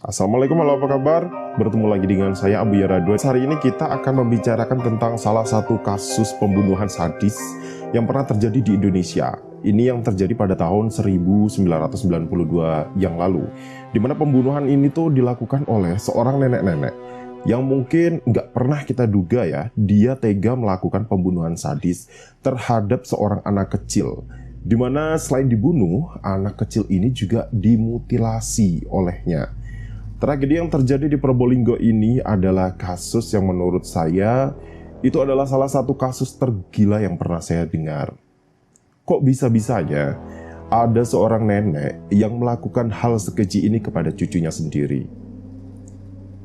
Assalamualaikum, halo, apa kabar? Bertemu lagi dengan saya Abu Yaradua. Hari ini kita akan membicarakan tentang salah satu kasus pembunuhan sadis yang pernah terjadi di Indonesia. Ini yang terjadi pada tahun 1992 yang lalu, di mana pembunuhan ini tuh dilakukan oleh seorang nenek-nenek yang mungkin nggak pernah kita duga ya, dia tega melakukan pembunuhan sadis terhadap seorang anak kecil. Di mana selain dibunuh, anak kecil ini juga dimutilasi olehnya. Tragedi yang terjadi di Probolinggo ini adalah kasus yang menurut saya itu adalah salah satu kasus tergila yang pernah saya dengar. Kok bisa-bisanya ada seorang nenek yang melakukan hal sekeji ini kepada cucunya sendiri?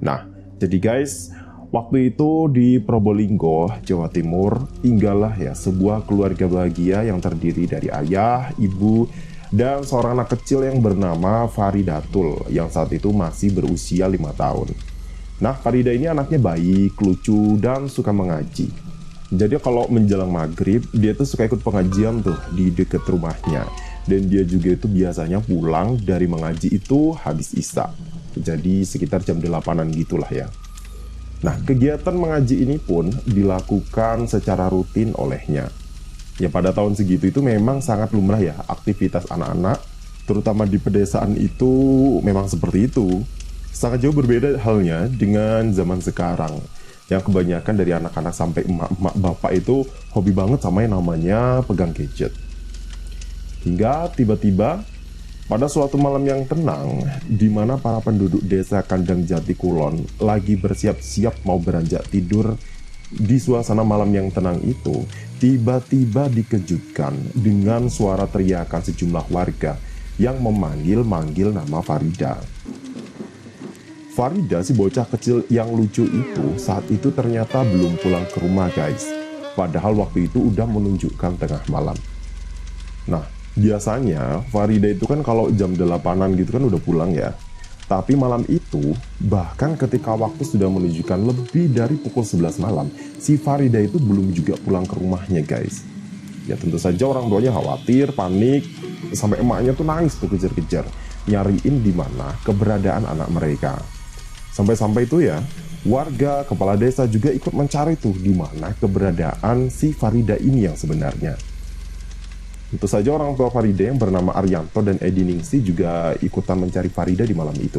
Nah, jadi guys, waktu itu di Probolinggo, Jawa Timur, tinggallah ya sebuah keluarga bahagia yang terdiri dari ayah, ibu, dan seorang anak kecil yang bernama Faridatul yang saat itu masih berusia 5 tahun. Nah, Farida ini anaknya baik, lucu, dan suka mengaji. Jadi kalau menjelang maghrib, dia tuh suka ikut pengajian tuh di dekat rumahnya. Dan dia juga itu biasanya pulang dari mengaji itu habis isya. Jadi sekitar jam 8-an gitulah ya. Nah, kegiatan mengaji ini pun dilakukan secara rutin olehnya. Ya pada tahun segitu itu memang sangat lumrah ya aktivitas anak-anak, terutama di pedesaan itu memang seperti itu. Sangat jauh berbeda halnya dengan zaman sekarang, yang kebanyakan dari anak-anak sampai emak-emak bapak itu hobi banget sama yang namanya pegang gadget. Hingga tiba-tiba pada suatu malam yang tenang, di mana para penduduk desa Kandang Jati Kulon lagi bersiap-siap mau beranjak tidur, di suasana malam yang tenang itu, tiba-tiba dikejutkan dengan suara teriakan sejumlah warga yang memanggil-manggil nama Farida. Farida, si bocah kecil yang lucu itu, saat itu ternyata belum pulang ke rumah guys. Padahal waktu itu udah menunjukkan tengah malam. Nah, biasanya Farida itu kan kalau jam 8-an gitu kan udah pulang ya. Tapi malam itu, bahkan ketika waktu sudah menunjukkan lebih dari pukul 11 malam, si Farida itu belum juga pulang ke rumahnya guys. Ya tentu saja orang tuanya khawatir, panik, sampai emaknya tuh nangis tuh kejar-kejar, nyariin di mana keberadaan anak mereka. Sampai-sampai itu ya, warga, kepala desa juga ikut mencari tuh di mana keberadaan si Farida ini yang sebenarnya. Tentu saja orang tua Farida yang bernama Arianto dan Edi Ningsi juga ikutan mencari Farida di malam itu.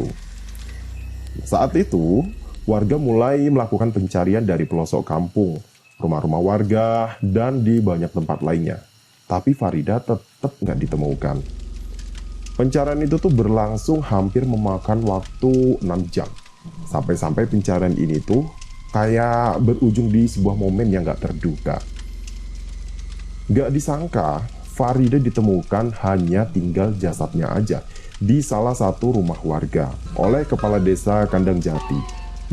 Saat itu, warga mulai melakukan pencarian dari pelosok kampung, rumah-rumah warga, dan di banyak tempat lainnya. Tapi Farida tetap nggak ditemukan. Pencarian itu tuh berlangsung hampir memakan waktu 6 jam. Sampai-sampai pencarian ini tuh kayak berujung di sebuah momen yang nggak terduga. Nggak disangka, Farida ditemukan hanya tinggal jasadnya aja di salah satu rumah warga oleh kepala desa Kandang Jati.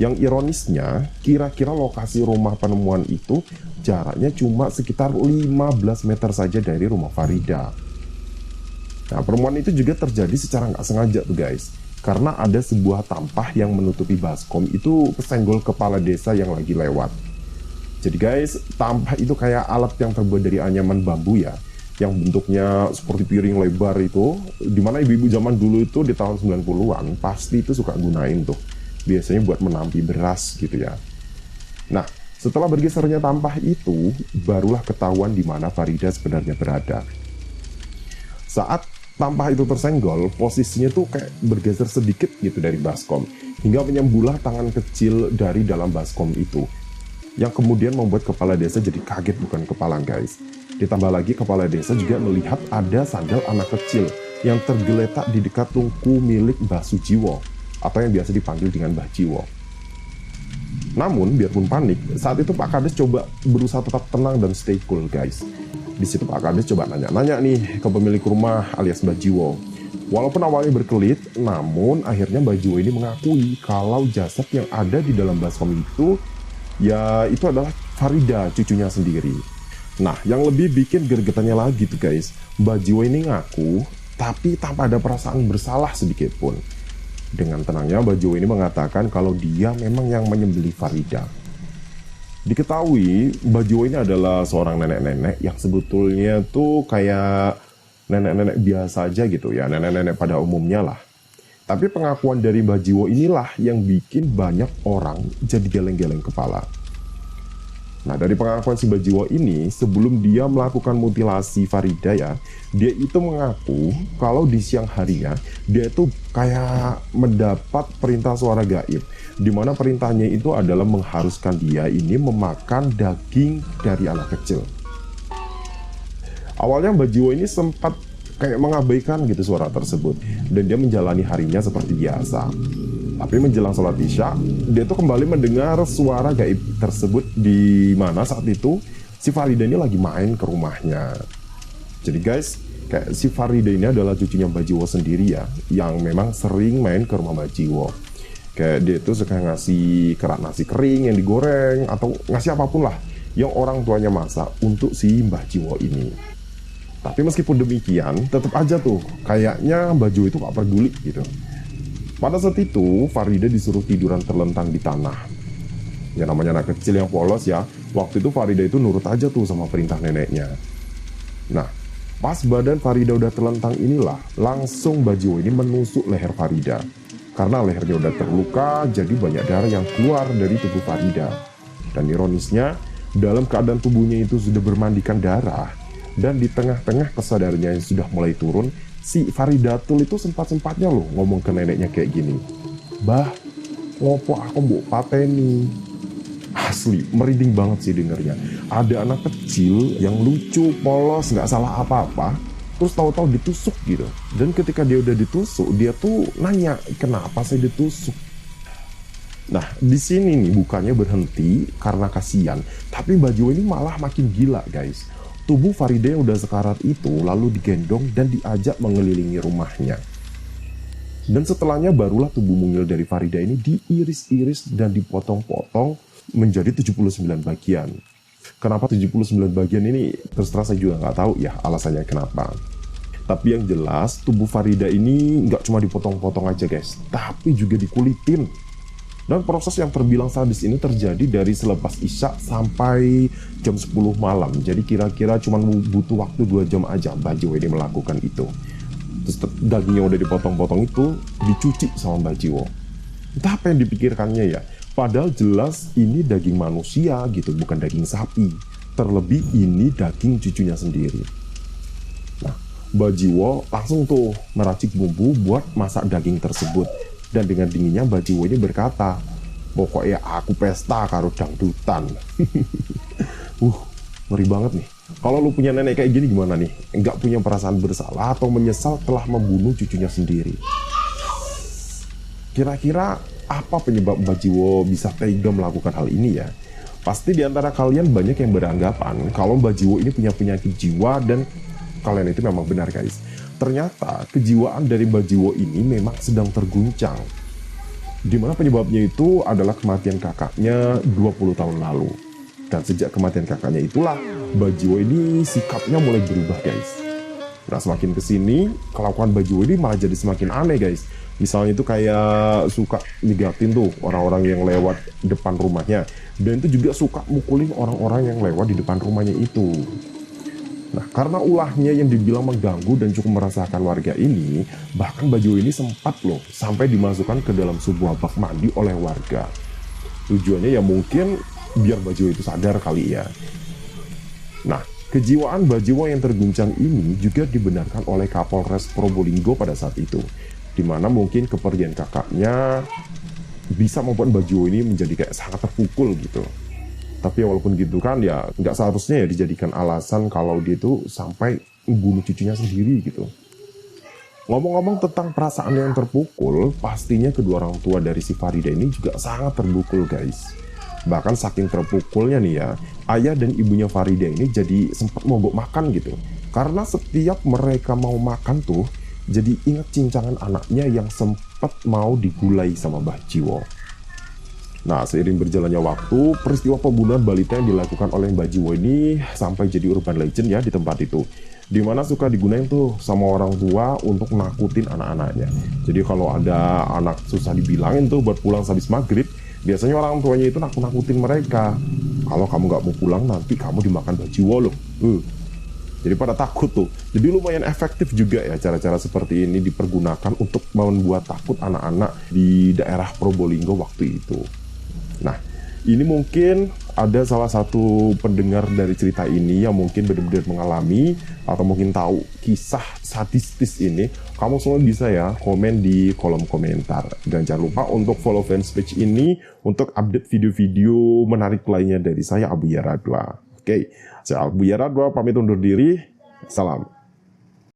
Yang ironisnya, kira-kira lokasi rumah penemuan itu jaraknya cuma sekitar 15 meter saja dari rumah Farida. Nah, penemuan itu juga terjadi secara nggak sengaja tuh guys, karena ada sebuah tampah yang menutupi baskom itu kesenggol kepala desa yang lagi lewat. Jadi guys, tampah itu kayak alat yang terbuat dari anyaman bambu ya, yang bentuknya seperti piring lebar itu, dimana ibu-ibu zaman dulu itu di tahun 90-an pasti itu suka gunain tuh, biasanya buat menampi beras gitu ya. Nah, setelah bergesernya tampah itu, barulah ketahuan di mana Farida sebenarnya berada. Saat tampah itu tersenggol, posisinya tuh kayak bergeser sedikit gitu dari baskom, hingga menyembulah tangan kecil dari dalam baskom itu, yang kemudian membuat kepala desa jadi kaget bukan kepala guys. Ditambah lagi kepala desa juga melihat ada sandal anak kecil yang tergeletak di dekat tungku milik Mbah Sujiwo, atau yang biasa dipanggil dengan Mbah Jiwo. Namun biarpun panik, saat itu Pak Kades coba berusaha tetap tenang dan stay cool guys. Di situ Pak Kades coba nanya-nanya nih ke pemilik rumah alias Mbah Jiwo. Walaupun awalnya berkelit, namun akhirnya Mbah Jiwo ini mengakui kalau jasad yang ada di dalam baskom itu, ya itu adalah Farida, cucunya sendiri. Nah, yang lebih bikin gregetannya lagi tuh guys, Mbah Jiwo ini ngaku, tapi tanpa ada perasaan bersalah sedikit pun. Dengan tenangnya, Mbah Jiwo ini mengatakan kalau dia memang yang menyembelih Farida. Diketahui, Mbah Jiwo ini adalah seorang nenek-nenek yang sebetulnya tuh kayak nenek-nenek biasa aja gitu ya, nenek-nenek pada umumnya lah. Tapi pengakuan dari Mbah Jiwo inilah yang bikin banyak orang jadi geleng-geleng kepala. Nah, dari pengakuan si Mbah Jiwo ini, sebelum dia melakukan mutilasi Farida ya, dia itu mengaku kalau di siang harinya dia itu kayak mendapat perintah suara gaib, di mana perintahnya itu adalah mengharuskan dia ini memakan daging dari anak kecil. Awalnya Mbah Jiwo ini sempat kayak mengabaikan gitu suara tersebut, dan dia menjalani harinya seperti biasa. Tapi menjelang sholat Isya, dia tuh kembali mendengar suara gaib tersebut, di mana saat itu si Farida ini lagi main ke rumahnya. Jadi guys, kayak si Farida ini adalah cucunya Mbah Jiwo sendiri ya, yang memang sering main ke rumah Mbah Jiwo. Kayak dia tuh suka ngasih kerak nasi kering yang digoreng, atau ngasih apapun lah yang orang tuanya masak untuk si Mbah Jiwo ini. Tapi meskipun demikian, tetap aja tuh kayaknya Mbah Jiwo itu gak peduli gitu. Pada saat itu, Farida disuruh tiduran terlentang di tanah. Ya namanya anak kecil yang polos ya, waktu itu Farida itu nurut aja tuh sama perintah neneknya. Nah, pas badan Farida udah terlentang inilah, langsung Mbah Jiwo ini menusuk leher Farida. Karena lehernya udah terluka, jadi banyak darah yang keluar dari tubuh Farida. Dan ironisnya, dalam keadaan tubuhnya itu sudah bermandikan darah, dan di tengah-tengah kesadarannya yang sudah mulai turun, si Faridatul itu sempat-sempatnya loh ngomong ke neneknya kayak gini, "Bah, ngopo aku mbok pateni." Asli, merinding banget sih dengernya. Ada anak kecil yang lucu, polos, nggak salah apa-apa, terus tahu-tahu ditusuk gitu. Dan ketika dia udah ditusuk, dia tuh nanya, "Kenapa saya ditusuk?" Nah, di sini nih bukannya berhenti karena kasihan, tapi Mbah Jiwo ini malah makin gila, guys. Tubuh Farida yang udah sekarat itu lalu digendong dan diajak mengelilingi rumahnya. Dan setelahnya barulah tubuh mungil dari Farida ini diiris-iris dan dipotong-potong menjadi 79 bagian. Kenapa 79 bagian ini? Terus terang saya juga nggak tahu ya alasannya kenapa. Tapi yang jelas tubuh Farida ini nggak cuma dipotong-potong aja guys, tapi juga dikulitin. Dan proses yang terbilang sadis ini terjadi dari selepas Isya sampai jam 10 malam. Jadi kira-kira cuma butuh waktu 2 jam aja Mbah Jiwo ini melakukan itu. Terus dagingnya udah dipotong-potong itu dicuci sama Mbah Jiwo. Entah apa yang dipikirkannya ya. Padahal jelas ini daging manusia gitu, bukan daging sapi. Terlebih ini daging cucunya sendiri. Nah, Mbah Jiwo langsung tuh meracik bumbu buat masak daging tersebut. Dan dengan dinginnya Mbah Jiwo ini berkata, "Pokoknya aku pesta karo dangdutan." Ngeri banget nih. Kalau lu punya nenek kayak gini gimana nih? Enggak punya perasaan bersalah atau menyesal telah membunuh cucunya sendiri? Kira-kira apa penyebab Mbah Jiwo bisa tega melakukan hal ini ya? Pasti di antara kalian banyak yang beranggapan kalau Mbah Jiwo ini punya penyakit jiwa, dan kalian itu memang benar guys. Ternyata kejiwaan dari Mbah Jiwo ini memang sedang terguncang. Dimana penyebabnya itu adalah kematian kakaknya 20 tahun lalu. Dan sejak kematian kakaknya itulah Mbah Jiwo ini sikapnya mulai berubah guys. Nah semakin kesini kelakuan Mbah Jiwo ini malah jadi semakin aneh guys. Misalnya itu kayak suka nyegatin tuh orang-orang yang lewat depan rumahnya. Dan itu juga suka mukulin orang-orang yang lewat di depan rumahnya itu. Nah, karena ulahnya yang dibilang mengganggu dan cukup merasakan warga ini, bahkan Mbah Jiwo ini sempat loh sampai dimasukkan ke dalam sebuah bak mandi oleh warga. Tujuannya ya mungkin biar Mbah Jiwo itu sadar kali ya. Nah, kejiwaan Mbah Jiwo yang terguncang ini juga dibenarkan oleh Kapolres Probolinggo pada saat itu, di mana mungkin kepergian kakaknya bisa membuat Mbah Jiwo ini menjadi kayak sangat terpukul gitu. Tapi walaupun gitu kan ya nggak seharusnya ya dijadikan alasan kalau dia itu sampai membunuh cucunya sendiri gitu. Ngomong-ngomong tentang perasaan yang terpukul, pastinya kedua orang tua dari si Farida ini juga sangat terpukul guys. Bahkan saking terpukulnya nih ya, ayah dan ibunya Farida ini jadi sempat mogok makan gitu. Karena setiap mereka mau makan tuh, jadi ingat cincangan anaknya yang sempat mau digulai sama Mbah Jiwo. Nah, seiring berjalannya waktu, peristiwa pembunuhan balita yang dilakukan oleh Mbah Jiwo ini sampai jadi urban legend ya di tempat itu. Dimana suka digunain tuh sama orang tua untuk nakutin anak-anaknya. Jadi kalau ada anak susah dibilangin tuh buat pulang habis maghrib, biasanya orang tuanya itu nakut-nakutin mereka. Kalau kamu nggak mau pulang nanti kamu dimakan Mbah Jiwo loh. Jadi pada takut tuh. Jadi lumayan efektif juga ya cara-cara seperti ini dipergunakan untuk membuat takut anak-anak di daerah Probolinggo waktu itu. Nah, ini mungkin ada salah satu pendengar dari cerita ini yang mungkin benar-benar mengalami atau mungkin tahu kisah sadistis ini. Kamu semua bisa ya komen di kolom komentar. Dan jangan lupa untuk follow fanpage ini untuk update video-video menarik lainnya dari saya, Abu Yaradua. Oke, saya Abu Yaradua pamit undur diri. Salam.